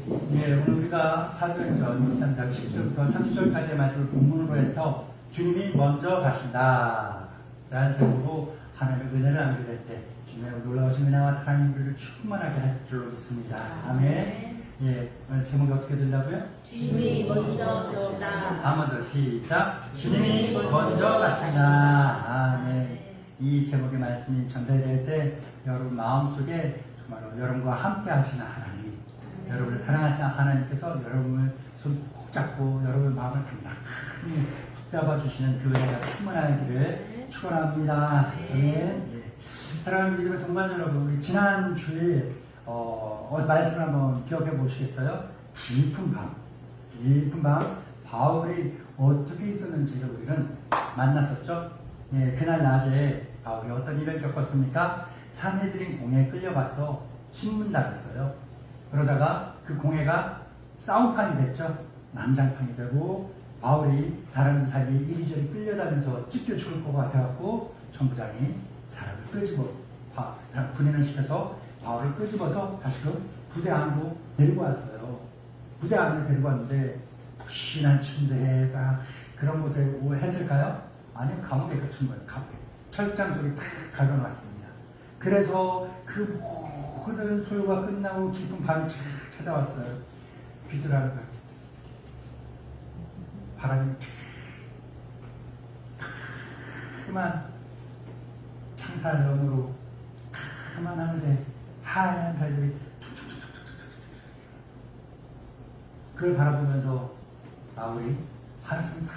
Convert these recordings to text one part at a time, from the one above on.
네, 오늘 우리가 사도행전 23장 10절부터 30절까지의 말씀을 본문으로 해서 주님이 먼저 가신다 라는 제목으로 하나님의 은혜를 나누게 될 때 주님의 놀라우신 은혜와 사랑이 우리를 충만하게 할 줄로 믿습니다. 아멘. 예, 오늘 제목이 어떻게 된다고요? 주님이 먼저 가신다. 한번 더 시작. 주님이 먼저 가신다. 아멘. 이 제목의 말씀이 전달될 때 여러분 마음속에 정말로 여러분과 함께 하시는 하나님, 여러분을 사랑하시는 하나님께서 여러분을 손 꼭 잡고 여러분의 마음을 단단히 붙잡아주시는 그 은혜가 충만하기를 축원합니다. 아멘. 사랑하는 믿음의 동반 여러분, 우리 지난 주에 말씀을 한번 기억해 보시겠어요? 깊은 밤, 바울이 어떻게 있었는지를 우리는 만났었죠. 예, 그날 낮에 바울이 어떤 일을 겪었습니까? 산헤드린 공회에 끌려가서 신문당했어요. 그러다가 그 공회가 싸움판이 됐죠. 난장판이 되고 바울이 사람들 사이에 이리저리 끌려다니면서 찢겨 죽을 것 같아갖고 전부장이 사람을 군인을 시켜서 바울을 끄집어서 다시금 부대 안으로 데리고 왔어요. 부대 안에 데리고 왔는데 푹신한 침대에다 그런 곳에 했을까요? 아니면 감옥에 갇힌 거예요. 철장 속에 탁 갈아놨습니다. 그래서 그 모든 소요가 끝나고 깊은 밤이 찾아왔어요. 비둘하는 거예요. 바람이 그만 창살염으로 그만 하늘에 하얀 달들이 그걸 바라보면서 바울이 한숨 탁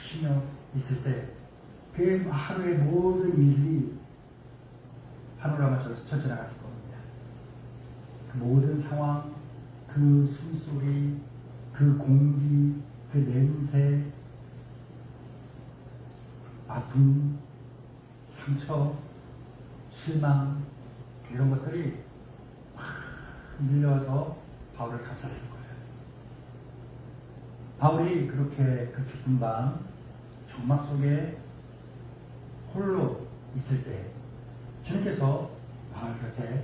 쉬며 있을 때 그 하루의 모든 일이 파노라마처럼 스쳐 지나갔을 겁니다. 그 모든 상황, 그 숨소리, 그 공기, 그 냄새, 아픔, 상처, 실망 이런 것들이 확 밀려서 바울을 감쌌을 거예요. 바울이 그렇게 그 깊은 밤 정막 속에 홀로 있을 때 주님께서 바울 곁에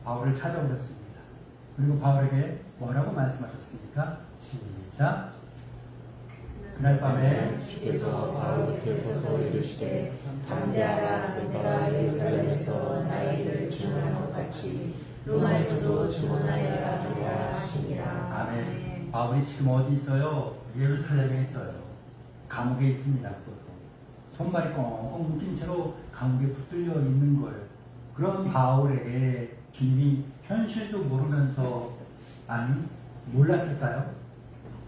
바울을 찾아오셨습니다. 그리고 바울에게 뭐라고 말씀하셨습니까? 시작. 그날 밤에 주께서 바울 곁에 서서 이르시되 담대하라. 내가 예루살렘에서 나의 일을 증언한 것 같이 로마에서도 증언하여라 하리라 하시니라. 아멘. 바울이 지금 어디 있어요? 예루살렘에 있어요. 감옥에 있습니다. 손발이 꽁꽁 묶인 채로 감옥에 붙들려 있는 거예요. 그런 바울에게 주님이 현실도 모르면서 아니 몰랐을까요?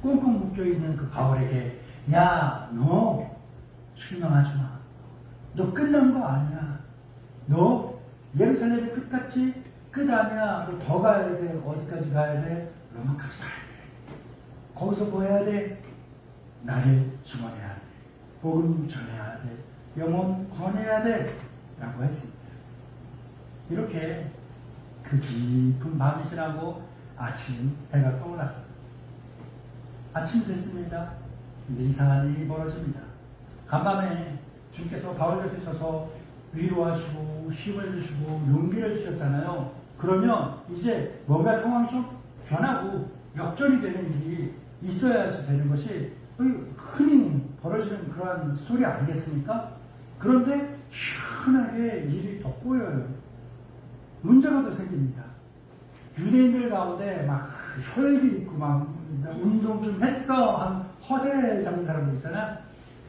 꽁꽁 묶여있는 그 바울에게 야, 너 실망하지 마. 너 끝난 거 아니야. 너 예루살렘이 끝같지? 끝 아니야. 너 더 가야 돼. 어디까지 가야 돼? 로마까지 가야 돼. 거기서 뭐 해야 돼? 나를 증언해야 돼. 복음 전해야 돼. 영혼 구원해야 돼. 라고 했습니다. 이렇게 그 깊은 밤이 지나고 아침 해가 떠올랐어요. 아침이 됐습니다. 근데 이상한 일이 벌어집니다. 간밤에 주님께서 바울 곁에 있어서 위로하시고 힘을 주시고 용기를 주셨잖아요. 그러면 이제 뭔가 상황이 좀 변하고 역전이 되는 일이 있어야지 되는 것이 흔히 벌어지는 그러한 스토리 아니겠습니까? 그런데 희한하게 일이 더 꼬여요. 문제가 더 생깁니다. 유대인들 가운데 막 혈기 있고 막 운동 좀 했어 한 허세 잡는 사람들 있잖아.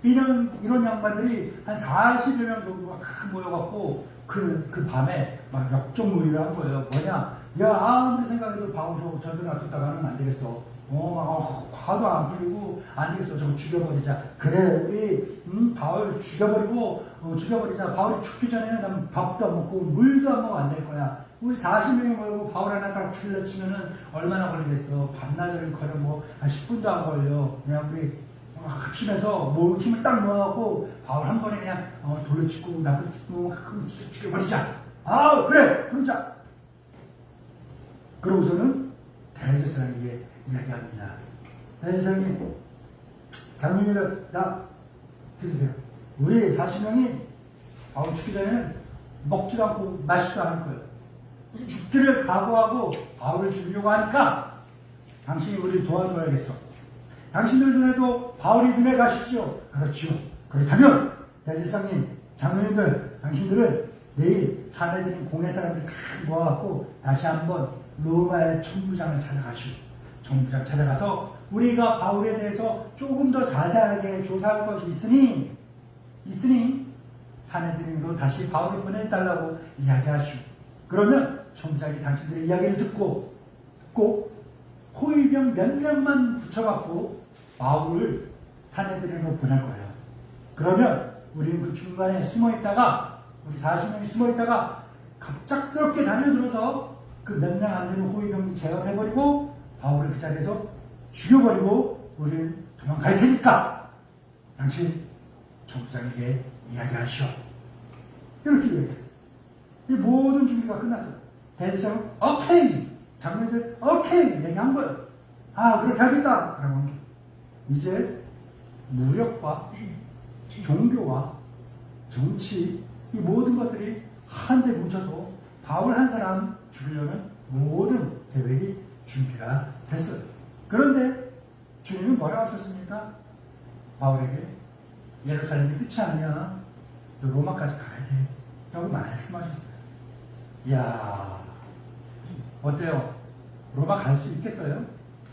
이런 양반들이 한 40여 명 정도가 모여갖고 그 밤에 막 역적무리를 한 거예요. 뭐냐? 야, 아무리 생각해도 바울 저들 놔뒀다가는 안 되겠어. 화도 안 풀리고 안 되겠어. 저거 죽여버리자. 그래, 우리 바울 죽여버리자. 바울이 죽기 전에는 난 밥도 안 먹고 물도 안 먹으면 안 될 거야. 우리 40명이 모이고 바울 하나 딱 죽이려 치면은 얼마나 걸리겠어. 반나절은 거려 한 10분도 안 걸려. 그냥 우리 합심해서 힘을 딱 모아갖고 바울 한 번에 그냥 돌려치고 나도 죽여버리자. 아, 그래, 그러자. 그러고서는 대제사장에게 이야기합니다. 대제사장님, 장로님들 나 들으세요. 우리 40명이 바울 죽기 전에는 먹지도 않고 마시지도 않을 거예요. 죽기를 각오하고 바울을 죽이려고 하니까 당신이 우리를 도와줘야겠어. 당신들 눈에도 바울이 눈에 가시죠? 그렇지요. 그렇다면 대제사장님, 장로님들, 당신들은 내일 사내들인 공회 사람들 다 모아갖고 다시 한번 로마의 천부장을 찾아가시오. 천부장 찾아가서 우리가 바울에 대해서 조금 더 자세하게 조사할 것이 있으니 사내들인으로 다시 바울을 보내달라고 이야기하시오. 그러면 천부장이 당신들의 이야기를 듣고 꼭 호위병 몇 명만 붙여갖고 바울을 사내들인으로 보낼 거예요. 그러면 우리는 그 중간에 숨어있다가 우리 40명이 숨어있다가 갑작스럽게 달려들어서 그 몇 명 안 되는 호위병이 제압해버리고 바울을 그 자리에서 죽여버리고 우리는 도망갈 테니까 당신 정부장에게 이야기하시오. 이렇게 이야기했어요. 이 모든 준비가 끝났어요. 대제사장은 오케이! 장로들 오케이! 얘기한 거예요. 아, 그렇게 하겠다! 그러면 이제 무력과 종교와 정치 이 모든 것들이 한데 뭉쳐서 바울 한 사람 죽이려는 모든 계획이 준비가 됐어요. 그런데 주님은 뭐라고 하셨습니까? 바울에게 예루살렘이 끝이 아니야. 너 로마까지 가야 돼. 라고 말씀하셨어요. 이야, 어때요? 로마 갈 수 있겠어요?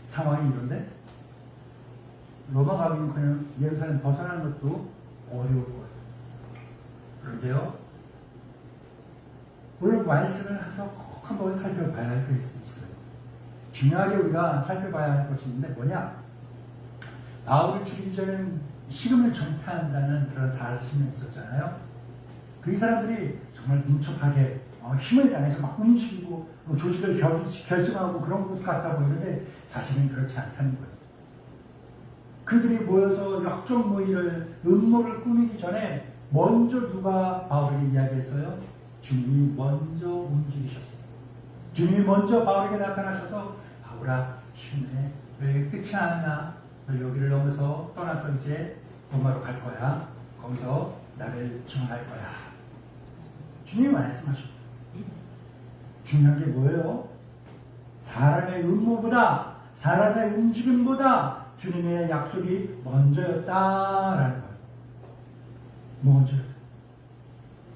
상황이 이런데? 로마 가기는 그냥 예루살렘 벗어나는 것도 어려울 거예요. 그런데요, 오늘 말씀을 해서 꼭 한번 살펴봐야 할 것이 있어요. 중요하게 우리가 살펴봐야 할 것이 있는데 뭐냐? 바울을 죽이기 전에는 식음을 전폐한다는 그런 40명 있었잖아요. 그 사람들이 정말 민첩하게 힘을 다해서 막 움직이고 조직을 결성하고 그런 것 같다 보이는데 사실은 그렇지 않다는 거예요. 그들이 모여서 역적 모의를 음모를 꾸미기 전에 먼저 누가 바울에게 이야기했어요? 주님이 먼저 움직이셨어요. 주님이 먼저 바울에게 나타나셔서 바울아 힘내. 왜 끝이 아니야? 너 여기를 넘어서 떠나서 이제 로마로 갈 거야. 거기서 나를 증언할 거야. 주님이 말씀하셨어요. 중요한 게 뭐예요? 사람의 음모보다 사람의 움직임보다 주님의 약속이 먼저였다라는 거예요. 먼저.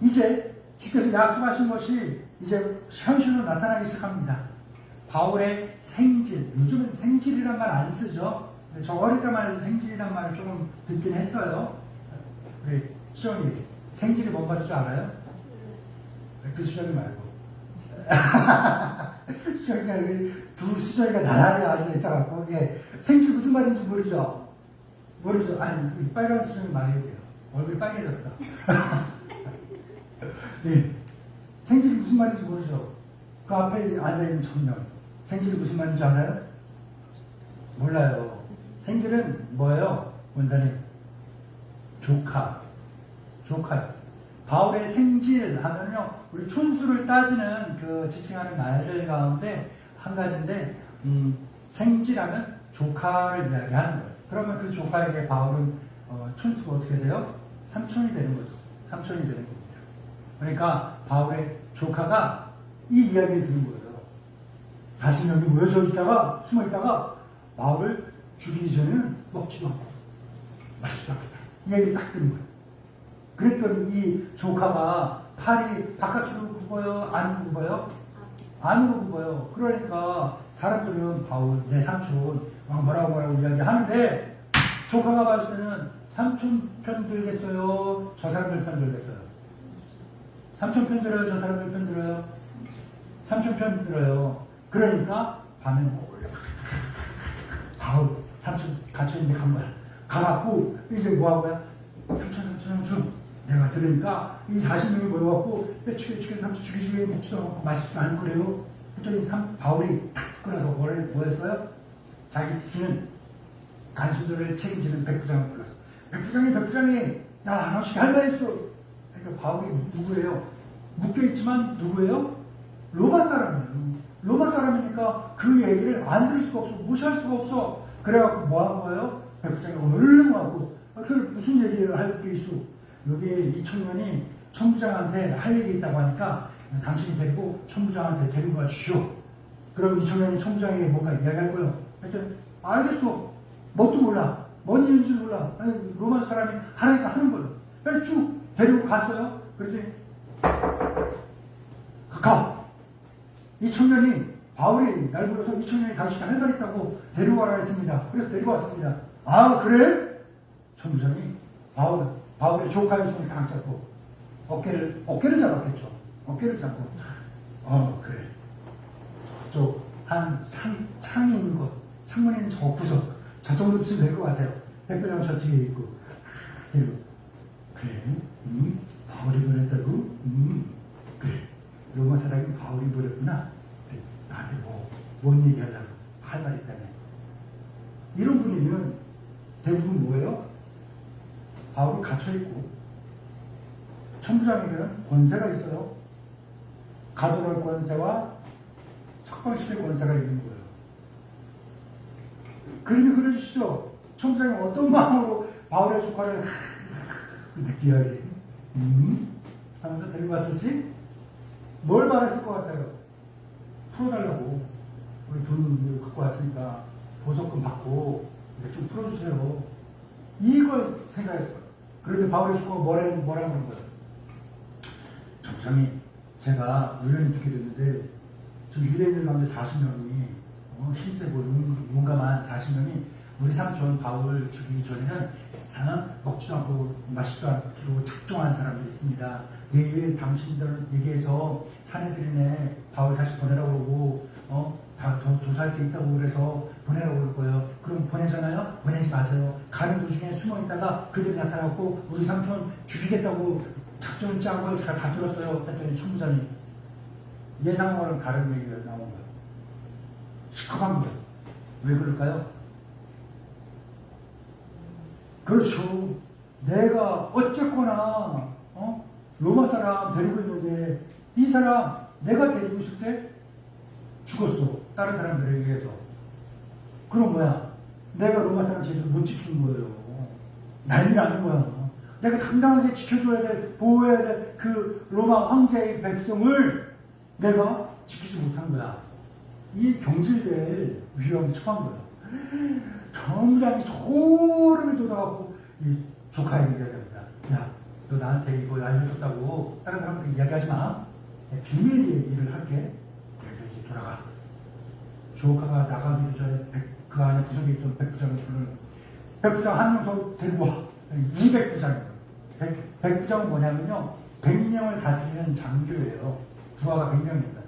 이제 주께서 약속하신 것이 이제 현실로 나타나기 시작합니다. 바울의 생질, 요즘은 생질이란 말 안 쓰죠. 저 어릴 때만 해도 생질이란 말을 조금 듣긴 했어요. 우리 시원이 생질이 뭔가 줄 알아요? 그 수정이 말고. 수정이가 두 수정이가 나란히 앉아있어갖고, 예. 생질 무슨 말인지 모르죠? 모르죠? 아니, 빨간 수정이 말해야 돼요. 얼굴이 빨개졌어. 네. 생질이 무슨 말인지 모르죠? 그 앞에 앉아있는 청년. 생질이 무슨 말인지 알아요? 몰라요. 생질은 뭐예요? 원사님? 조카요. 바울의 생질 하면요, 우리 촌수를 따지는 그 지칭하는 말들 가운데 한 가지인데, 생질하면 조카를 이야기하는 거예요. 그러면 그 조카에게 바울은 촌수가 어떻게 돼요? 삼촌이 되는 거죠. 삼촌이 되는 겁니다. 그러니까 바울의 조카가 이 이야기를 들은 거예요. 40명이 모여서 있다가, 숨어 있다가 바울을 죽이기 전에는 먹지도 않고 마시지도 않겠다. 이 얘기를 딱 들은 거예요. 그랬더니 이 조카가 팔이 바깥으로 굽어요? 안으로 굽어요? 안으로 굽어요. 그러니까 사람들은 바울, 내 삼촌, 뭐라고 이야기하는데 조카가 봤을 때는 삼촌 편 들겠어요? 저 사람들 편 들겠어요? 삼촌 편 들어요? 저 사람들 편 들어요? 삼촌 편 들어요. 그러니까 밤에 몰래 바울 삼촌 갇혀있는데 간 거야. 가갖고 이제 뭐하고요? 삼촌 내가 들으니까 이 40명이 모여갖고 빼치게 삼촌 죽이시게 먹지도 않고 마시지도 않고 그래요. 그랬더니 바울이 탁 끊어서 뭐였어요? 자기 지키는 간수들을 책임지는 백부장을 불렀어. 백부장이 야 너씩 할라 했어. 그러니까 바울이 누구예요? 묶여있지만 누구예요? 로마 사람이에요. 로마 사람이니까 그 얘기를 안 들을 수가 없어. 무시할 수가 없어. 그래갖고 뭐 한 거예요? 백부장이 얼른 와갖고 그 무슨 얘기를 할 게 있어? 여기에 이 청년이 천부장한테 할 얘기 있다고 하니까 당신이 데리고 천부장한테 데리고 가주시오. 그럼 이 청년이 총장에게 뭔가 이야기할 거예요. 하여튼 알겠어. 뭣도 몰라. 뭔 일인지 몰라. 아니, 로마 사람이 하라니까 하는 거예요. 그래서 쭉 데리고 갔어요. 그랬더니 가. 이 청년이 바울이 날 불러서 이 청년이 당신이 할 말 있다고 데려가라 했습니다. 그래서 데리고 왔습니다. 아 그래? 청장이 바울의 조카의 손을 딱 잡고 어깨를 잡았겠죠. 어깨를 잡고 그래. 저쪽 창이 있는 곳, 창문에 있는 저 구석, 저 정도 치면 될 것 같아요. 백부장 저쪽에 있고 그리고 그래, 바울이 보냈다고? 그래. 로마 사람이 바울이 보냈구나. 그래. 나한테 뭔 얘기하려고 할 말 있다며. 이런 분위기는 대부분 뭐예요? 바울이 갇혀있고 천부장에게는 권세가 있어요. 가둬놓을 권세와 석방시킬 권세가 있는 거예요. 그림이 그려주시죠. 천부장이 어떤 마음으로 바울의 조카를 느끼하게 하면서 데리고 왔을지 뭘 말했을 것 같아요? 풀어달라고. 우리 돈 갖고 왔으니까 보석금 받고 좀 풀어주세요. 이걸 생각했어요. 그런데 바울의 조카가 뭐라는 거예요? 정상이 제가 우연히 듣게 됐는데 저 유대인들 가운데 40명이 힘세 보이고 용감한 40명이 우리 삼촌 바울 죽이기 전에는 먹지도 않고 마시지도 않고 착종한 사람들이 있습니다. 내일 당신들 얘기해서 사내들이네 바울 다시 보내라고 그러고 다 더 조사할 게 있다고 그래서 보내라고 그럴 거예요. 그럼 보내잖아요? 보내지 마세요. 가는 도중에 숨어 있다가 그들이 나타나고 우리 삼촌 죽이겠다고 작전을 짠 걸 제가 다 들었어요. 했더니 총무장이 예상한 거랑 다른 얘기가 나온 거예요. 시커먼 거예요. 왜 그럴까요? 그렇죠. 내가 어쨌거나 로마 사람 데리고 있는데 이 사람 내가 데리고 있을 때 죽었어. 다른 사람들에 의해서. 그럼 뭐야? 내가 로마 사람 제대로 못 지키는 거예요. 난리 나는 거야. 내가 당당하게 지켜줘야 돼, 보호해야 돼. 그 로마 황제의 백성을 내가 지키지 못한 거야. 이 경질될 위험이 처한 거야. 점장이 소름이 돋아갖고 이 조카에게 이야기합니다. 야, 너 나한테 이거 알려줬다고 다른 사람한테 이야기하지 마. 비밀 얘기를 할게. 그래서 이제 돌아가. 조카가 나가기 전에 그 안에 구석에 있던 백부장을 부르는 백부장 한 명 더 데리고 와. 200부장이에요. 백부장은 뭐냐면요. 100명을 다스리는 장교예요. 부하가 100명입니다.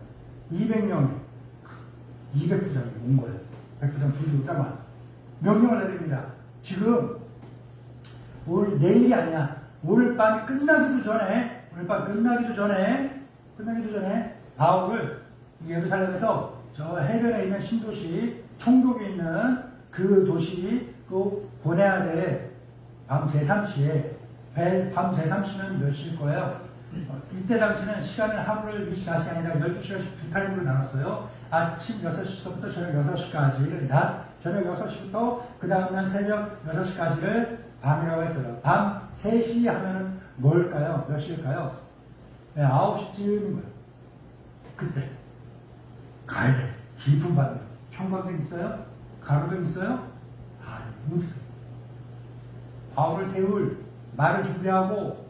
200명이 200부장이 온 거예요. 백부장 둘이 오다만 명령을 내립니다. 지금 내일이 아니야. 오늘 밤이 끝나기도 전에 바울을 예루살렘에서 저 해변에 있는 신도시 총독이 있는 그 도시 또 보내야 돼. 밤 제3시에 밤 제3시는 몇 시일 거예요? 이때 당시는 시간을 하루를 24시간이 아니라 12시간씩 두 타임으로 나눴어요. 아침 6시부터 저녁 6시까지를 저녁 6시부터 그 다음날 새벽 6시까지를 밤이라고 했어요. 밤 3시 하면은 뭘까요? 몇 시일까요? 네, 9시쯤인 거예요. 그때 가야 돼. 깊은 밤에 형광등 있어요? 가로등 있어요? 없어요. 바울을 태울 말을 준비하고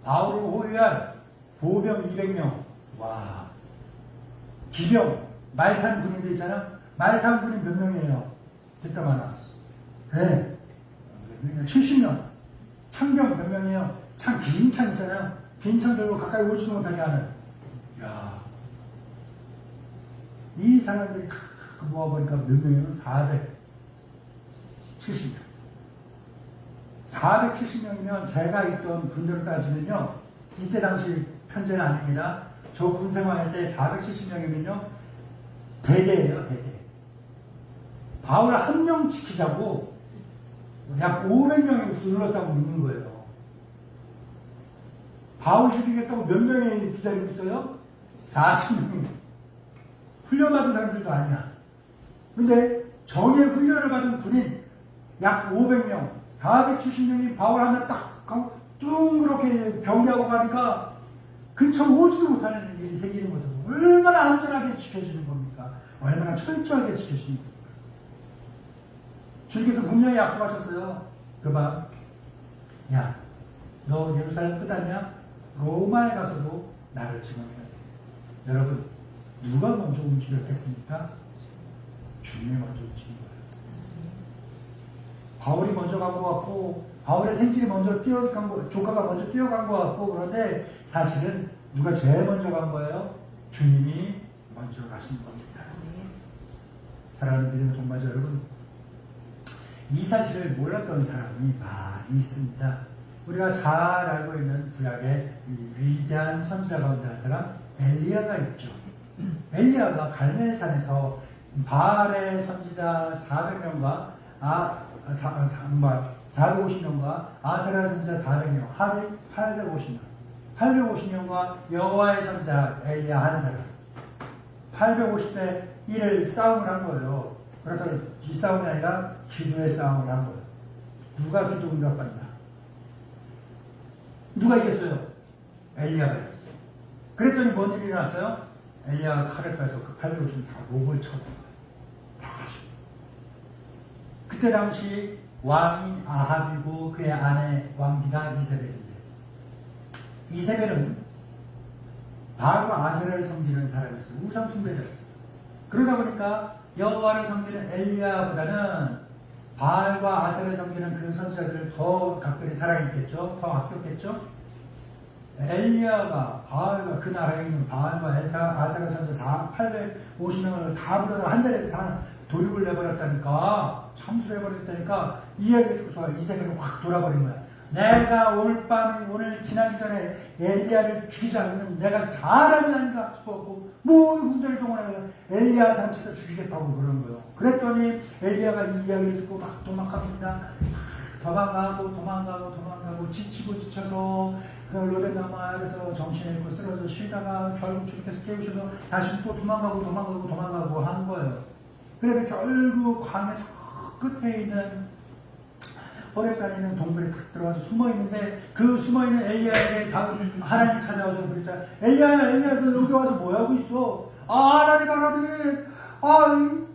바울을 호위한 보병 200명. 와. 기병 말 타는 군인들 있잖아. 말 타는 군인 몇 명이에요? 됐다 마나. 네. 70명. 창병 몇 명이에요? 긴 창 있잖아요. 긴 창 들고 가까이 오지도 못하게 하는. 야. 이 사람들이 모아보니까 몇 명이에요? 470명. 470명이면 제가 있던 군대로 따지면요. 이때 당시 편제는 아닙니다. 저 군 생활할 때 470명이면요. 대대예요, 대대. 바울 한 명 지키자고 약 500명이 둘러싸고 있는 거예요. 바울 죽이겠다고 몇 명이 기다리고 있어요? 40명이. 훈련받은 사람들도 아니야. 근데 정예 훈련을 받은 군인 약 500명, 470명이 바울 하나 딱 가고 뚱그렇게 병기하고 가니까 근처 오지도 못하는 일이 생기는 거죠. 얼마나 안전하게 지켜지는 겁니까? 얼마나 철저하게 지키십니까? 주님께서 분명히 약속하셨어요. 그 밤, 야, 너 예루살렘 끝났냐? 로마에 가서도 나를 증언해야 돼. 여러분, 누가 먼저 움직였겠습니까? 주님이 먼저 움직인 거예요. 바울이 먼저 간 것 같고, 바울의 생질이 먼저 뛰어간 거, 조카가 먼저 뛰어간 것 같고, 그런데 사실은 누가 제일 먼저 간 거예요? 주님이 먼저 가신 겁니다. 사랑하는 믿음의 동반자 여러분, 이 사실을 몰랐던 사람이 많이 있습니다. 우리가 잘 알고 있는 구약의 위대한 선지자 가운데 한 사람 엘리야가 있죠. 엘리야가 갈멜산에서 바알의 선지자 400명과 450명과 아세라 선지자 400명, 합이 850명과 여호와의 선지자 엘리야 한 사람 850대 1을 싸움을 한 거예요. 그러다 이 싸움이 아니라 기도의 싸움을 한 거예요. 누가 기도 응답받나? 누가 이겼어요? 엘리야가 이겼어요. 그랬더니 뭔 일이 났어요? 엘리야가 칼을 빼서 그 850명 다 목을 쳐버린 거예요. 다 가시고. 그때 당시 왕이 아합이고 그의 아내 왕비가 이세벨인데, 이세벨은 바알과 아세라를 섬기는 사람이었어요. 우상 숭배자였어요. 그러다 보니까 여호와를 섬기는 엘리야보다는 바알과 아세라를 섬기는 그 선지자들을 더 각별히 사랑했겠죠. 더 아꼈겠죠. 엘리야가 바알과 그 나라에 있는 바알과 아세라 선지자 850명을 다 불러서 한 자리에 다 도륙을 내버렸다니까, 참수를 해버렸다니까, 이 얘기를 듣고서 이세벨이 확 돌아버린 거야. 내가 오늘 밤에, 오늘 지나기 전에 엘리야를 죽이지 않으면 내가 사람이 아닌가 싶었고, 모든 군대를 동원해서 엘리야 단체에서 죽이겠다고 그러는 거예요. 그랬더니 엘리야가 이 이야기를 듣고 막 도망갑니다. 도망가고 지치고 지쳐서 로데나 마을에서 정신을 잃고 쓰러져 쉬다가 결국 주님께서 깨우셔서 다시 또 도망가고 하는 거예요. 그래서 결국 광야 저 끝에 있는 호렙산에 있는 동굴에 탁 들어가서 숨어있는데, 그 숨어있는 엘리야에게 하나님이 찾아와서 그랬잖아. 엘리야 너 여기 와서 뭐하고 있어? 하나님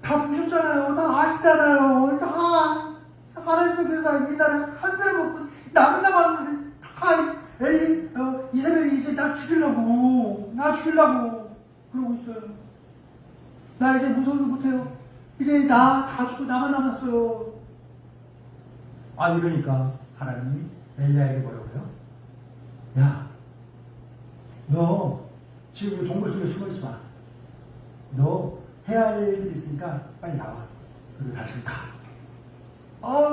다 보셨잖아요. 다 아시잖아요. 하나님께서 이 나라 한 사람 없고 남은 남았는데 이세벨이 이제 나 죽이려고 그러고 있어요. 나 이제 무서워서 못해요. 이제 나 다 죽고 나만 남았어요. 이러니까 하나님이 엘리야에게 뭐라고요? 야, 너 지금 동굴 속에 숨어있지 마. 너 해야 할 일이 있으니까 빨리 나와. 그리고 다시 가.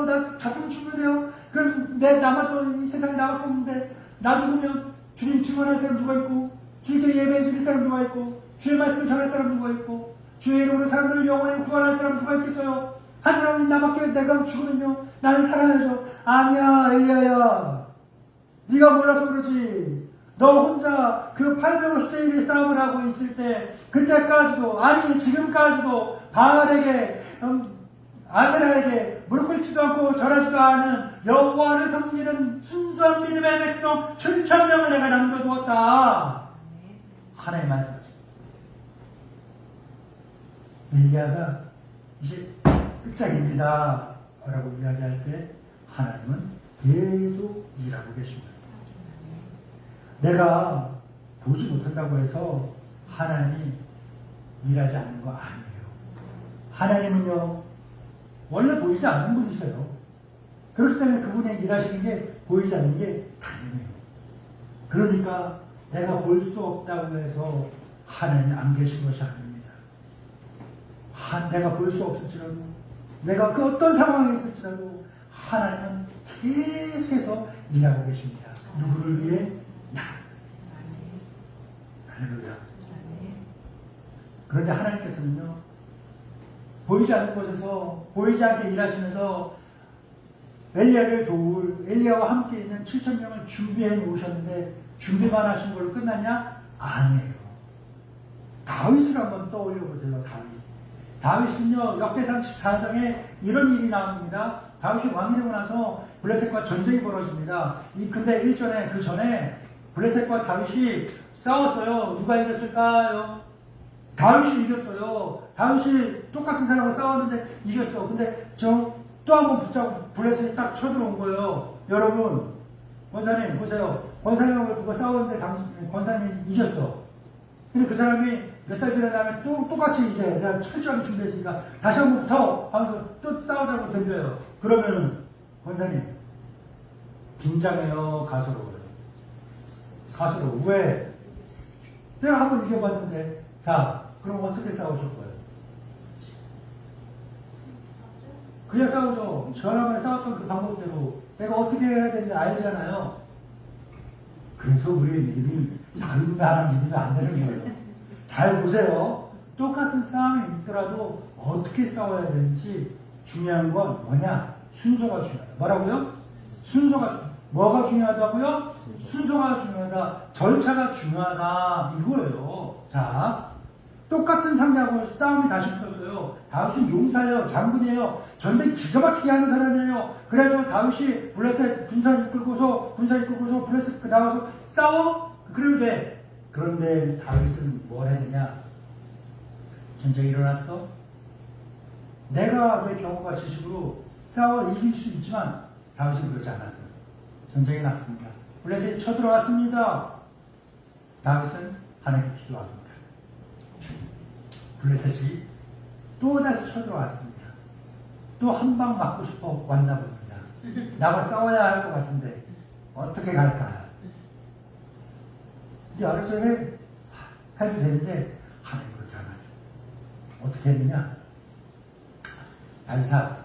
나 잡히면 죽으면 돼요. 그럼 남아서 이 세상에 나갈 건데, 나 죽으면 주님 증언할 사람 누가 있고, 주님께 예배해 드릴 사람 누가 있고, 주의 말씀을 전할 사람 누가 있고, 주의 이름으로 사람들을 영원히 구원할 사람 누가 있겠어요? 하나님 나밖에, 내가 죽으면요 나는 살아야죠. 아니야 엘리야야, 네가 몰라서 그러지. 너 혼자 그 850대 1의 싸움을 하고 있을 때, 그때까지도, 아니 지금까지도 바알에게 아세라에게 무릎 꿇지도 않고 절하지도 않은 여호와를 섬기는 순수한 믿음의 백성 7,000명을 내가 남겨두었다. 하나님 말씀하십니다. 엘리야가 이제 끝장입니다 라고 이야기할 때 하나님은 계속 일하고 계십니다. 내가 보지 못한다고 해서 하나님이 일하지 않는 거 아니에요. 하나님은요 원래 보이지 않는 분이세요. 그렇기 때문에 그분의 일하시는 게 보이지 않는 게 당연해요. 그러니까 내가 볼 수 없다고 해서 하나님이 안 계신 것이 아닙니다. 내가 볼 수 없을지라도, 내가 그 어떤 상황에 있을지라도 하나님은 계속해서 일하고 계십니다. 누구를 위해? 나. 할렐루야. 그런데 하나님께서는요 보이지 않는 곳에서 보이지 않게 일하시면서 엘리야를 도울, 엘리야와 함께 있는 7,000명을 준비해 놓으셨는데 준비만 하신 걸로 끝났냐? 아니에요. 다윗을 한번 떠올려 보세요. 다윗은요 역대상 14장에 이런 일이 나옵니다. 다윗이 왕이 되고 나서 블레셋과 전쟁이 벌어집니다. 근데 그 전에 블레셋과 다윗이 싸웠어요. 누가 이겼을까요? 다윗이 이겼어요. 다윗이 똑같은 사람하고 싸웠는데 이겼어. 근데 또 한 번 붙잡고 블레셋이 딱 쳐들어온 거예요. 여러분, 권사님 보세요. 권사님하고 누가 싸웠는데 권사님이 이겼어. 근데 그 사람이 몇 달 지나면 또 똑같이 이제 내가 철저하게 준비했으니까 다시 한 번 붙어 하면서 또 싸우자고 덤벼요. 그러면은 권사님 긴장해요, 가소로워요? 가소로워. 왜? 내가 한 번 이겨봤는데. 자, 그럼 어떻게 싸우실 거예요? 그냥 싸우죠. 전화번에 싸웠던 그 방법대로 내가 어떻게 해야 되는지 알잖아요. 그래서 우리의 믿음이 다른 사람 믿으면 안 되는 거예요. 잘 보세요. 똑같은 싸움이 있더라도 어떻게 싸워야 되는지 중요한 건 뭐냐? 순서가 중요하다. 뭐라고요? 순서가 중요하다. 뭐가 중요하다고요? 순서가 중요하다. 절차가 중요하다. 이거예요. 자, 똑같은 상대하고 싸움이 다시 붙었어요. 다윗은 용사예요. 장군이에요. 전쟁 기가 막히게 하는 사람이에요. 그래서 다윗이 블레셋 군사를 끌고서 블레셋 나와서 싸워? 그래도 돼. 그런데 다윗은 뭘 했느냐? 전쟁이 일어났어? 내가 내 경우가 지식으로 싸워 이길 수 있지만 다윗은 그렇지 않았어요. 전쟁이 났습니다. 블레셋이 쳐들어왔습니다. 다윗은 하나님께 기도합니다. 블레셋이 또다시 쳐들어왔습니다. 또 한 방 맞고 싶어 왔나 봅니다. 나와 싸워야 할 것 같은데 어떻게 갈까? 이제 알아서 해도 되는데 하나님 그렇게 안 하세요. 어떻게 했느냐? 다윗아,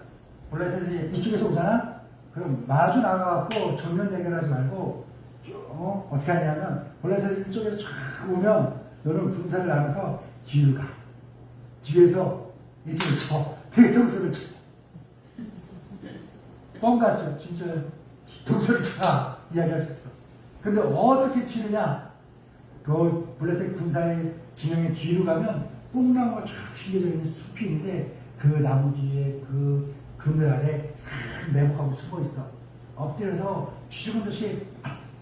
블레셋이 이쪽에서 오잖아? 그럼 마주 나가갖고 정면 대결하지 말고 어떻게 하냐면 블레셋이 이쪽에서 쫙 오면 너는 군사를 나눠서 뒤로 가. 뒤에서 이쪽을 쳐. 뒤통수를 쳐. 뻥 같죠? 진짜 뒤통수를 쳐. 이야기하셨어. 근데 어떻게 치느냐? 그 블레셋 군사의 진영의 뒤로 가면 뽕나무가 쫙 심겨져 있는 숲이 있는데 그 나무 뒤에 그 그늘 아래 싹 매복하고 숨어 있어. 엎드려서 쥐죽은 듯이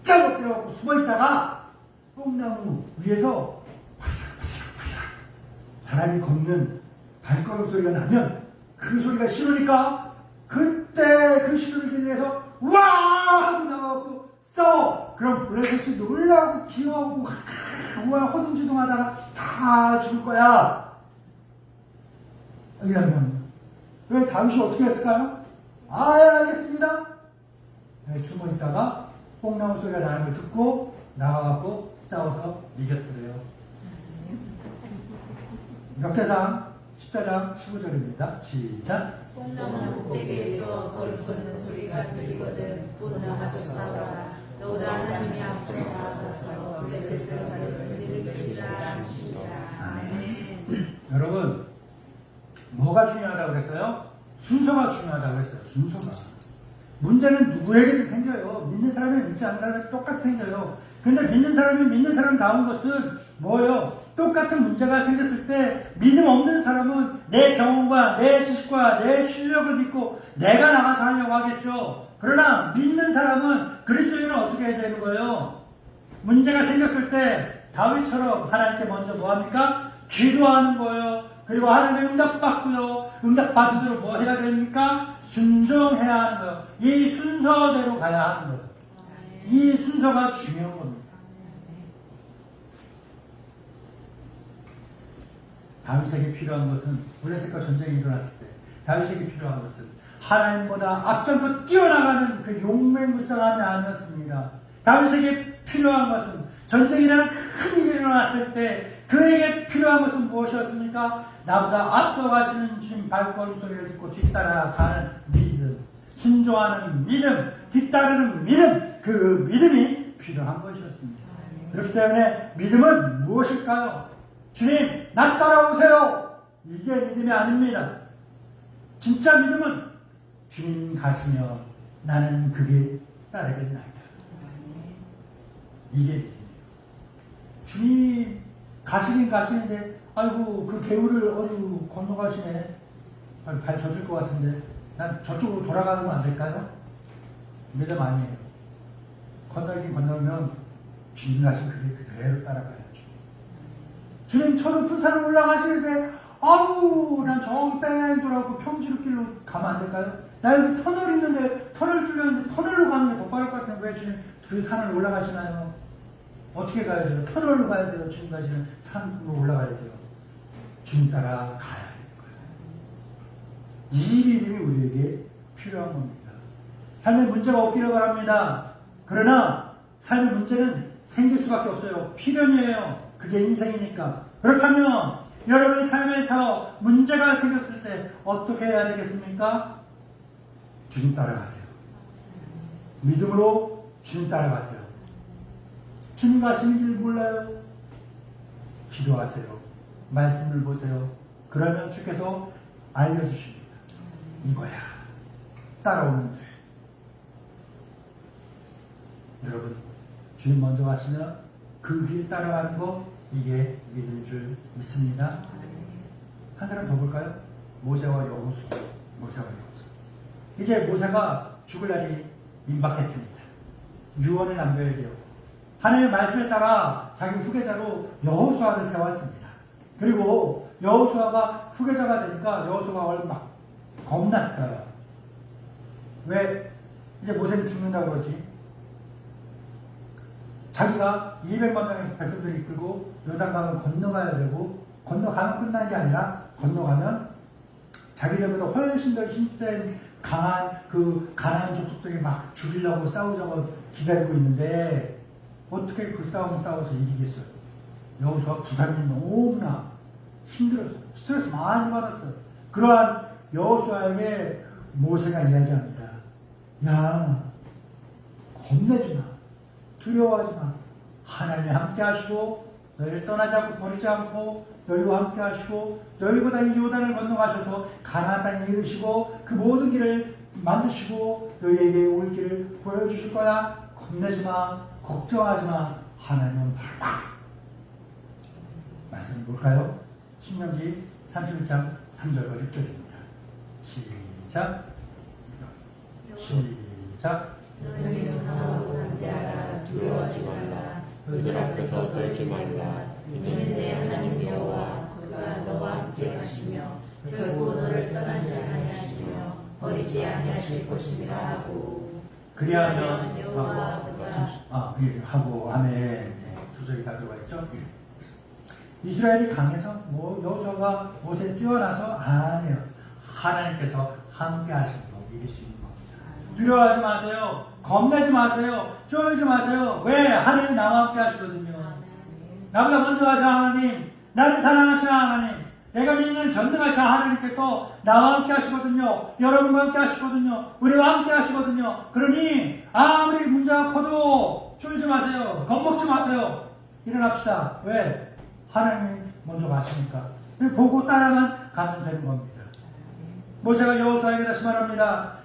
쫙 엎드려갖고 숨어 있다가 뽕나무 위에서 파샤파샤파샤 사람이 걷는 발걸음 소리가 나면 그 소리가 싫으니까 그때 그 시도를 기대해서 와 하고 나가고 싸워. 그럼 블레셋이 놀라고 기어하고 우와 허둥지둥하다가 다 죽을 거야. 이러면 왜 다윗이 어떻게 했을까요? 알겠습니다. 네, 숨어 있다가 뽕나무 소리가 나는 걸 듣고 나가갖고 싸워서 이겼어요. 역대상 14장 15절입니다. 시작. 뽕나무 꼭대기에서 거울 걷는 소리가 들리거든 곧 나가서 싸워라. 너보다 하나님이 앞서 나아가서 블레셋을 사려는 치리라 하시니라. 아멘. 여러분, 뭐가 중요하다고 그랬어요? 순서가 중요하다고 했어요. 순서가. 문제는 누구에게든 생겨요. 믿는 사람이 믿지 않는 사람이 똑같이 생겨요. 근데 믿는 사람이 믿는 사람 나온 것은 뭐예요? 똑같은 문제가 생겼을 때 믿음 없는 사람은 내 경험과 내 지식과 내 실력을 믿고 내가 나가서 하려고 하겠죠. 그러나 믿는 사람은 그리스도인은 어떻게 해야 되는 거예요? 문제가 생겼을 때 다윗처럼 하나님께 먼저 뭐합니까? 기도하는 거예요. 그리고 하나님의 응답받고요. 응답받은 대로 뭐 해야 됩니까? 순종해야 하는 거예요. 이 순서대로 가야 하는 거예요. 이 순서가 중요한 겁니다. 다윗에게 필요한 것은 블레셋과 전쟁이 일어났을 때 다윗에게 필요한 것은 하나님보다 앞장서 뛰어나가는 그 용맹무쌍함이 아니었습니다. 다윗에게 필요한 것은 전쟁이라는 큰 일이 일어났을 때 그에게 필요한 것은 무엇이었습니까? 나보다 앞서가시는 주님 발걸음 소리를 듣고 뒤따라가는 믿음, 순종하는 믿음, 뒤따르는 믿음, 그 믿음이 필요한 것이었습니다. 그렇기 때문에 믿음은 무엇일까요? 주님, 나 따라오세요. 이게 믿음이 아닙니다. 진짜 믿음은 주님 가시며 나는 그게 따르겠나이다. 이게 믿음이에요. 주님 가시긴 가시는데 아이고 그 개울을 어디로 건너가시네. 발 젖을 것 같은데 난 저쪽으로 돌아가면 안 될까요? 믿음 아니에요. 건너긴 건너면 주님 가신 그게 그대로 따라가야죠. 주님 저 높은 산을 올라가시는데 아우 난 저기 뺑 돌아가고 평지로길로 가면 안 될까요? 나 여기 터널 있는데 터널 뚫렸는데 터널로 가는 게 더 빠를 것 같은데 왜 주님 그 산을 올라가시나요? 어떻게 가야 돼요? 터널로 가야 돼요? 주님 가시는 산으로 올라가야 돼요? 주님 따라 가야 할 거예요. 이 믿음이 우리에게 필요한 겁니다. 삶의 문제가 없기를 바랍니다. 그러나 삶의 문제는 생길 수밖에 없어요. 필연이에요. 그게 인생이니까. 그렇다면 여러분의 삶에서 문제가 생겼을 때 어떻게 해야 되겠습니까? 주님 따라가세요. 믿음으로 주님 따라가세요. 주님 가시는 길 몰라요? 기도하세요. 말씀을 보세요. 그러면 주께서 알려주십니다. 이거야. 따라오면 돼. 여러분, 주님 먼저 가시면 그 길 따라가는 거 이게 믿을 줄 믿습니다. 한 사람 더 볼까요? 모세와 여호수. 이제 모세가 죽을 날이 임박했습니다. 유언을 남겨야 돼요. 하나님의 말씀에 따라 자기 후계자로 여호수아를 세웠습니다. 그리고 여호수아가 후계자가 되니까 여호수아가 얼마 막 겁났어요. 왜? 이제 모세는 죽는다고 그러지. 자기가 200만 명의 백성들을 이끌고 요단강을 건너가야 되고, 건너가면 끝나는 게 아니라 건너가면 자기들보다 훨씬 더 힘센 강한 그 가나안 족속들이 막 죽이려고 싸우자고 기다리고 있는데 어떻게 그 싸움을 싸워서 이기겠어요? 여호수아 부담이 너무나 힘들었어요. 스트레스 많이 받았어요. 그러한 여호수아에게 모세가 이야기합니다. 야, 겁내지 마. 두려워하지 마. 하나님이 함께 하시고 너희를 떠나지 않고 버리지 않고 너희와 함께 하시고 너희보다 이 요단을 건너가셔서 가나안 땅에 이르시고 그 모든 길을 만드시고 너희에게 올 길을 보여주실 거야. 겁내지 마. 걱정하지 마. 하나님은 바로 말씀 볼까요? 신명기 31장 3절과 6절입니다. 시작. 너희는 강하고 담대하라. 두려워하지 말라. 그들 앞에서 떨지 말라. 이는 내 하나님 여호와 그가 너와 함께 가시며 결코 너를 떠나지 아니하시며 버리지 아니하실 것임이라 하고. 그리하면 여호와 그가 하고 아멘. 두 절이 다 들어가 있죠. 이스라엘이 강해서 여호수아가 모세 뛰어나서 아니에요. 하나님께서 함께 하시는 거 이길 수 있는 겁니다. 두려워하지 마세요. 겁내지 마세요. 쫄지 마세요. 왜? 하나님이 나와 함께 하시거든요. 나보다 먼저 하신 하나님, 나를 사랑하시는 하나님, 내가 믿는 전능하신 하나님께서 나와 함께 하시거든요. 여러분과 함께 하시거든요. 우리와 함께 하시거든요. 그러니 아무리 문제가 커도 쫄지 마세요. 겁먹지 마세요. 일어납시다. 왜? 하나님이 먼저 가시니까. 보고 따라만 가면 되는 겁니다. 모세가 여호수아에게 다시 말합니다.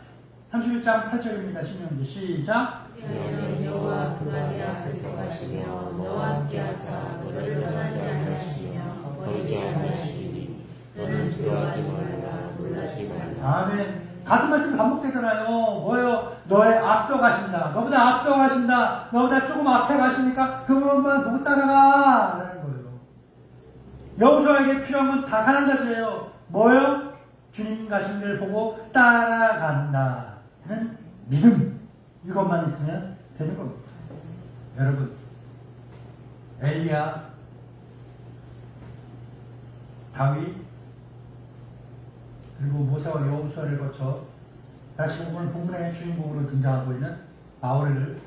31장 8절입니다. 신명기 시작. 왜냐하면 여호와 그가 네 앞에서 가시며 너와 함께 하사 너를 떠나지 아니하시며 버리지 아니하시니 너는 두려워하지 말라. 놀라지 말라. 아멘. 같은 말씀 반복되잖아요. 뭐예요? 너의 앞서 가신다. 너보다 앞서 가신다. 너보다 조금 앞에 가시니까 그분만 보고 따라가. 라는 거예요. 여호수아에게 필요한 건 다 한 가지예요. 뭐예요? 주님 가신 길 보고 따라간다는 믿음. 이것만 있으면 되는 겁니다. 여러분, 엘리야, 다윗, 그리고 모세와 여호수아를 거쳐 다시 오늘 본문의 주인공으로 등장하고 있는 바울을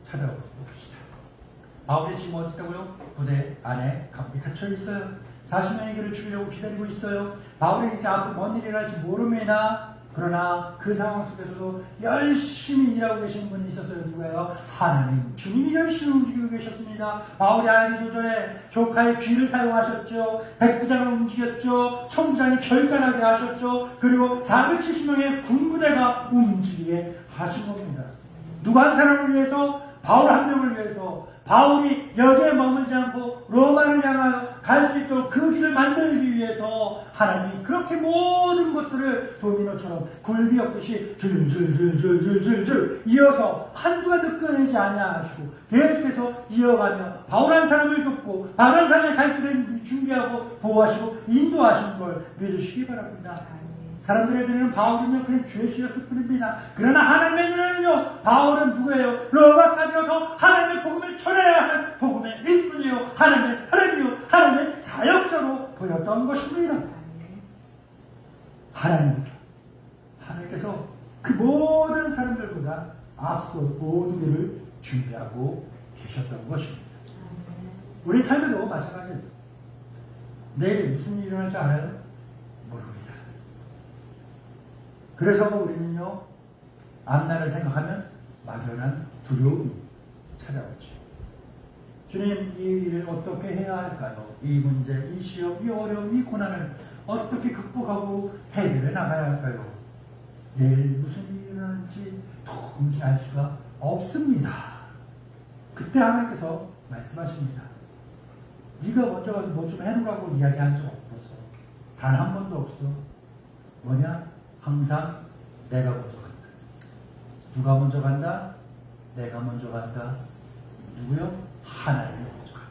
찾아봅시다. 바울이 지금 어디 있다고요? 부대 안에 감옥에 갇혀 있어요. 자신의 길을 죽이려고 기다리고 있어요. 바울이 이제 앞으로 뭔 일이 날지 모릅니다. 그러나 그 상황 속에서도 열심히 일하고 계시는 분이 있었어요. 누가요? 하나님, 주님이 열심히 움직이고 계셨습니다. 바울이 알기도 전에 조카의 귀를 사용하셨죠. 백부장을 움직였죠. 천부장이 결단하게 하셨죠. 그리고 470명의 군부대가 움직이게 하신 겁니다. 누가 한 사람을 위해서? 바울 한 명을 위해서. 바울이 여기에 머물지 않고 로마를 향하여 갈 수 있도록 그 길을 만들기 위해서 하나님이 그렇게 모든 것들을 도미노처럼 굴비엎듯이 줄줄줄줄줄줄줄 이어서 한순간도 끊이지 아니하시고 계속해서 이어가며 바울한 사람을 돕고 바울한 사람의 갈 길을 준비하고 보호하시고 인도하시는 걸 믿으시기 바랍니다. 사람들의 눈에는 바울은요 그냥 죄수였을 뿐입니다. 그러나 하나님의 눈에는요 바울은 누구예요? 로마까지 가서 하나님의 복음을 전해야 하는 복음의 일꾼이요 하나님의 사람이요 하나님의 사역자로 보였던 것입니다. 하나님께서 그 모든 사람들보다 앞서 모든 일을 준비하고 계셨던 것입니다. 우리 삶에도 마찬가지예요. 내일 무슨 일이 일어날 줄 알아요? 모릅니다. 그래서 우리는요 앞날을 생각하면 막연한 두려움이 찾아오죠. 주님, 이 일을 어떻게 해야 할까요? 이 문제, 이 시험, 이 어려움, 이 고난을 어떻게 극복하고 해결해 나가야 할까요? 내일 무슨 일이 일어날지 도무지 알 수가 없습니다. 그때 하나님께서 말씀하십니다. 네가 먼저 가서 뭐 좀 해놓으라고 이야기한 적 없었어. 단 한 번도 없어. 뭐냐? 항상 내가 먼저 간다. 누가 먼저 간다? 내가 먼저 간다. 누구요? 하나님이 먼저 간다.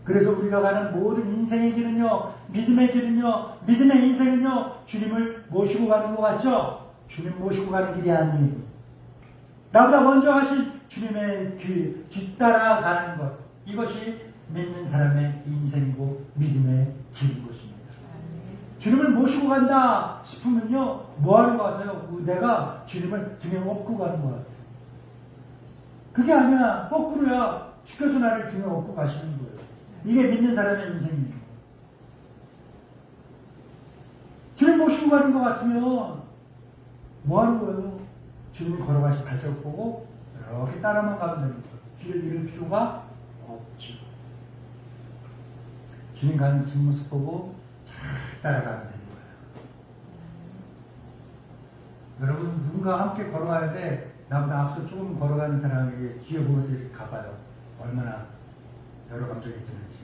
그래서 우리가 가는 모든 인생의 길은요, 믿음의 길은요, 믿음의 인생은요, 주님을 모시고 가는 것 같죠? 주님 모시고 가는 길이 아니에요. 나보다 먼저 가신 주님의 길, 뒤따라 가는 것. 이것이 믿는 사람의 인생이고 믿음의 길인 것입니다. 주님을 모시고 간다 싶으면요, 뭐 하는 것 같아요? 내가 주님을 등에 업고 가는 것 같아요. 그게 아니야. 거꾸로야. 주께서 나를 등에 업고 가시는 거예요. 이게 믿는 사람의 인생이에요. 주님 모시고 가는 것 같으면 뭐 하는 거예요? 주님이 걸어가신 발자국 보고 이렇게 따라만 가면 됩니다. 길을 잃을 필요가 없죠. 주님 가는 뒷모습 보고 따라가면 되는 거예요. 여러분, 누군가 함께 걸어가야 돼. 나보다 앞서 조금 걸어가는 사람에게 뒤에 보면서 이렇게 가봐요. 얼마나 여러 감정이 드는지.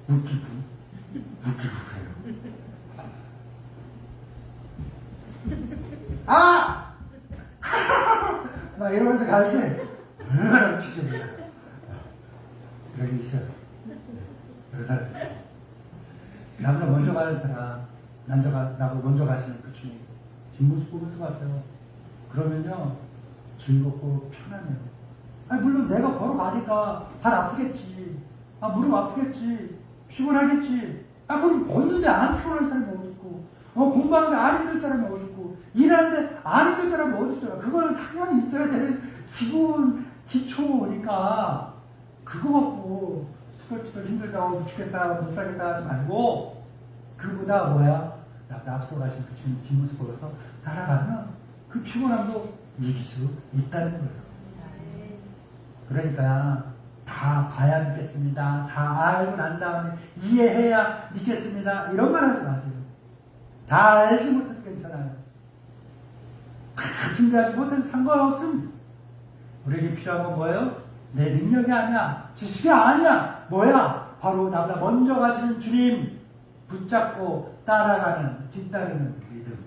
웃기고 그래요. 아! 막 이러면서 갈 때 얼마나 웃기죠. 그런 게 있어요. 그런 사람 있어요. 나보다 먼저 가는 사람, 나보다 먼저 가시는 그 주님, 뒷모습 보면서 가세요. 그러면요, 즐겁고 편하네요. 아니, 물론 내가 걸어가니까 발 아프겠지. 무릎 아프겠지. 피곤하겠지. 그럼 걷는데 안 피곤한 사람이 어디 있고, 공부하는데 안 힘들 사람이 어디 있고, 일하는데 안 힘들 사람이 어디 있어요. 그거는 당연히 있어야 되는 기본, 기초니까, 그거 갖고, 투덜투덜 힘들다고 죽겠다, 못 살겠다 하지 말고, 그보다 나보다 앞서 가신 그 주님 뒷모습 보면서 따라가면 그 피곤함도 이길 수 있다는 거예요. 그러니까 다 봐야 믿겠습니다. 다 알고 난 다음에 이해해야 믿겠습니다. 이런 말 하지 마세요. 다 알지 못해도 괜찮아요. 다 준비하지 못해도 상관없음. 우리에게 필요한 건 뭐예요? 내 능력이 아니야. 지식이 아니야. 뭐야? 바로 나보다 먼저 가시는 주님 붙잡고 따라가는, 뒤따르는 믿음.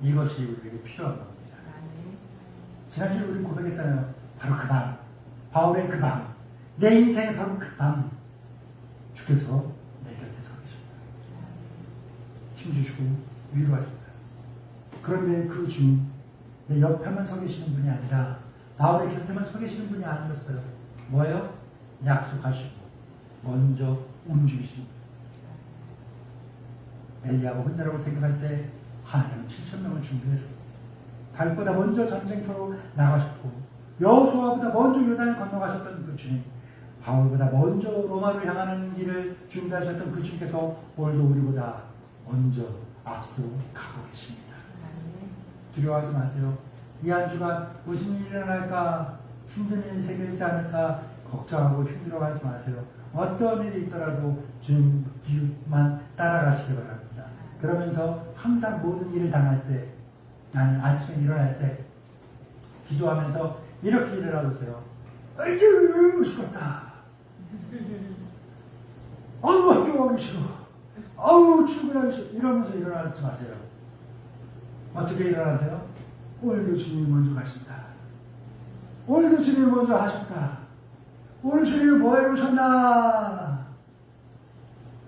이것이 우리에게 필요한 겁니다. 지난주에 우리 고백했잖아요. 바로 그 밤. 바울의 그 밤. 내 인생의 바로 그 밤. 주께서 내 곁에 서 계십니다. 힘주시고 위로하십니다. 그런데 그 주님, 내 옆에만 서 계시는 분이 아니라 바울의 곁에만 서 계시는 분이 아니었어요. 뭐예요? 약속하시고 먼저 움직이시는 분이에요. 엘리야가 혼자라고 생각할 때 하나님은 7,000명을 준비해줬고 다윗보다 먼저 전쟁터로 나가셨고 여호수아보다 먼저 요단을 건너가셨던 그 주님, 바울보다 먼저 로마를 향하는 길을 준비하셨던 그 주님께서 오늘도 우리보다 먼저 앞서 가고 계십니다. 두려워하지 마세요. 이 한 주간 무슨 일이 일어날까, 힘든 일이 생기지 않을까 걱정하고 힘들어하지 마세요. 어떤 일이 있더라도 주님 뒤만 따라가시기 바랍니다. 그러면서 항상 모든 일을 당할 때, 아침에 일어날 때 기도하면서 이렇게 일어나보세요. 아이고 죽었다. 아우 학교 가기 싫어. 아우 출근하기 싫어. 이러면서 일어나지 마세요. 어떻게 일어나세요? 오늘도 주님이 먼저 가신다. 오늘도 주님이 먼저 하셨다. 오늘 주님이 뭐 해오셨나?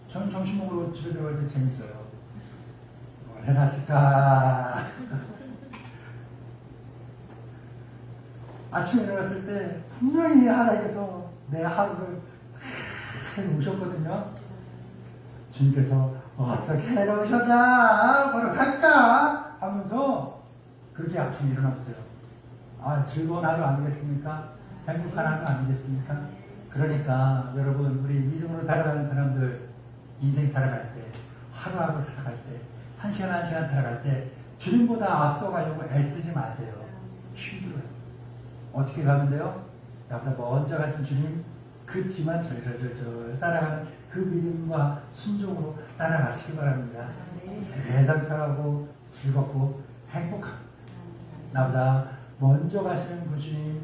저는 점심 먹으러 집에 들어갈 때 재밌어요. 뭘 해놨을까? 아침에 일어났을 때 분명히 하나님께서 내 하루를 해놓으셨거든요. 주님께서 어떻게 해놓으셨나? 바로 갈까? 하면서 그렇게 아침에 일어나보세요. 아, 즐거운 하루 아니겠습니까? 행복한 하루 아니겠습니까? 그러니까 여러분, 우리 믿음으로 살아가는 사람들 인생 살아갈 때, 하루하루 살아갈 때, 한 시간 한 시간 살아갈 때 주님보다 앞서가려고 애쓰지 마세요. 힘들어요. 어떻게 가면 돼요? 나보다 먼저 가신 주님 그 뒤만 절절절절 따라가는 그 믿음과 순종으로 따라가시기 바랍니다. 세상 편하고 즐겁고 행복합니다. 나보다 먼저 가시는 그 주님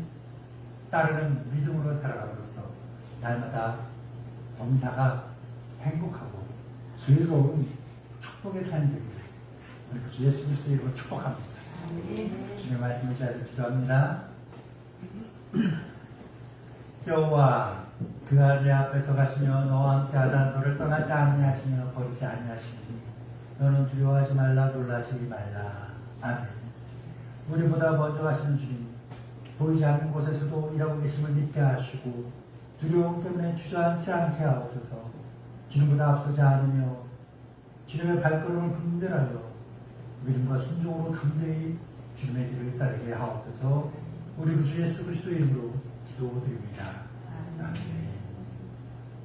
따르는 믿음으로 살아감으로써 날마다 범사가 행복하고 즐거운 축복의 삶이 되기를 우리 주 예수 그리스도의 이름으로 축복합니다. 주님의 말씀을 잘 기도합니다. 여호와 그가 내 앞에서 가시며 너와 함께 하다 너를 떠나지 아니하시며 버리지 아니하시니 너는 두려워하지 말라 놀라지 말라. 아멘. 우리보다 먼저 가시는 주님 보이지 않는 곳에서도 일하고 계심을 믿게 하시고 두려움 때문에 주저앉지 않게 하옵소서. 주님보다 앞서지 않으며 주님의 발걸음을 분별하여 믿음과 순종으로 담대히 주님의 길을 따르게 하옵소서. 우리 구주 예수 그리스도 이름으로 기도드립니다. 아멘.